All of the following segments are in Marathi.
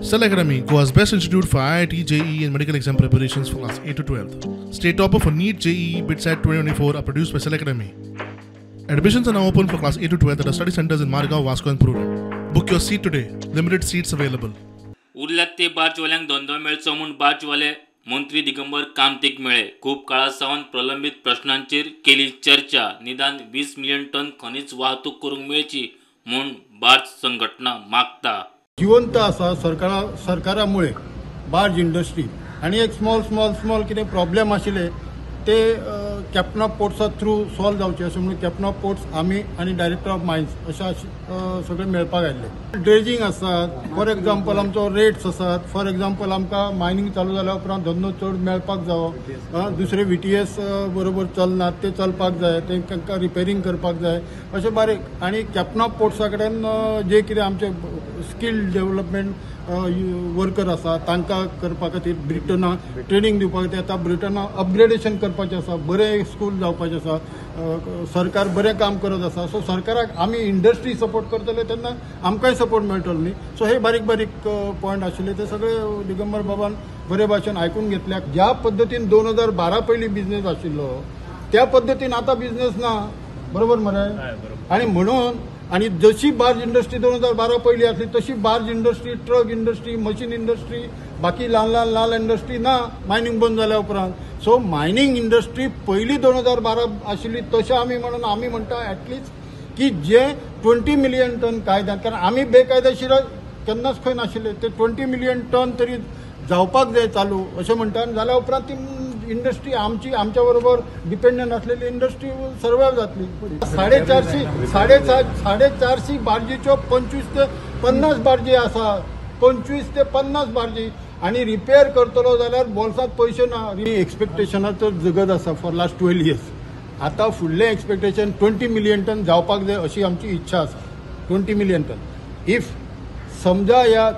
Cell Academy, Goa's best institute for IIT, JEE and medical exam preparations for class 8 to 12th. State topper for NEET, JEE, BITSAT 2024 are produced by Cell Academy. Admissions are now open for class 8 to 12th at our study centers in Margao, Vasco and Purur. Book your seat today. Limited seats available. उरल्यात ते बार्जवाल्यांक धंदो मेळचो म्हूण बार्जवाले मंत्री दिगंबर कामतीक मेळे. खूप काळासावन प्रलंबित प्रश्नांचेर केली चर्चा. निदान 20 मिलियन टन खनिज वाहतूक करूंक मेळची म्हूण बार्ज संघटना मागता. जिवंत आसा सरकारामुळे बार्ज इंडस्ट्री आणि एक स्मॉल कितें प्रॉब्लेम आशिल्ले ते कॅप्टन ऑफ पोर्ट्सा थ्रू सॉल्व जावचे अशें म्हणून कॅप्टन ऑफ पोर्ट्स आमी आनी डायरेक्टर ऑफ मायन्स अशें सगळे मेळपाक आयिल्ले. ड्रेजिंग आसात, फॉर एग्जाम्पल आमचो रेट्स आसात, फॉर एग्जाम्पल आमकां मायनिंग चालू जाल्या उपरांत धंदो चड मेळपाक जावो, दुसरे VTS बरोबर चलनात ते चलपाक जाय, तांकां रिपेरिंग करपाक जाय अशें बारीक. आनी कॅप्टन ऑफ पोर्ट्सा कडेन जे कितें आमचे स्कील डेव्हलपमेंट वर्कर आसा तांकां करपा खातीर ब्रिटना ट्रेनिंग दिवपाक खातीर आतां ब्रिटना अपग्रेडेशन करपाचें आसा, बरें स्कूल जावपाचें आसा, सरकार बरें काम करत आसा. सो सरकाराक आमी इंडस्ट्री सपोर्ट करतले तेन्ना आमकांय सपोर्ट मेळटलो न्ही. सो हे बारीक पॉयंट आशिल्ले ते सगळे दिगंबर बाबान बरे भाशेन आयकून घेतल्यात. ज्या पद्दतीन 2012 पयलीं बिझनेस आशिल्लो त्या पद्दतीन आतां बिझनेस ना, बरोबर मरे. आनी म्हणून आणि जशी बार्ज इंडस्ट्री 2012 पयली आसली तशी barge industry, truck industry, machine industry, बाकी ल्हान इंडस्ट्री ना मायनिंग बंद जाल्या उपरांत. सो मायनिंग इंडस्ट्री पयली 2012 आशिल्ली तशें आमी म्हणटा ॲटलिस्ट की जे 20 मिलियन टन कायद्यात, कारण आमी बेकायदेशीर केन्नाच खंय नाशिल्ले, ते 20 मिलियन टन तरी जावपाक जाय चालू अशें म्हणटा. जाल्या उपरांत ती इंडस्ट्री आमच्या बरोबर डिपेंडंट असलेली इंडस्ट्री सर्वायव जातली. 450 बार्जीच्यो 25 ते 50 बार्जी आसा, 25 ते 50 बार्जी. आणि रिपेअर करतलो जाल्यार बोल्सांत पयशे ना. एक्सपेक्टेशनाचो जगत आसा फॉर लास्ट 12 इयर्स. आतां फुडलें एक्सपेक्टेशन 20 मिलियन टन जावपाक जाय अशी आमची इच्छा आसा. 20 मिलियन टन. इफ समजा ह्या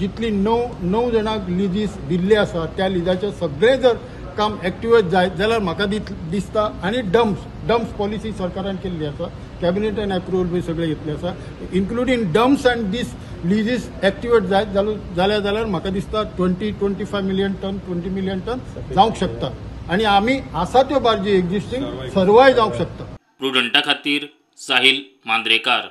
जितली 9 जाणांक लिजीस दिल्ले आसा त्या लिजाचे सगळे जर काम एक्टिवेट जायत जाल्यार म्हाका दिसता. आणि डम्प्स पॉलिसी सरकारान केल्ली आसा, कॅबिनेट एंड अप्रुवल बी सगळे घेतले आसा, including dumps and these leases activate जायत जाल्यार म्हाका दिसता 20-25 मिलियन टन 20 मिलियन टन जावंक शकता. आणि आमी आसा त्यो बार्जी एक्झिस्टिंग सर्वाय जावंक शकता. प्रुडंटा खातीर साहिल मांद्रेकार.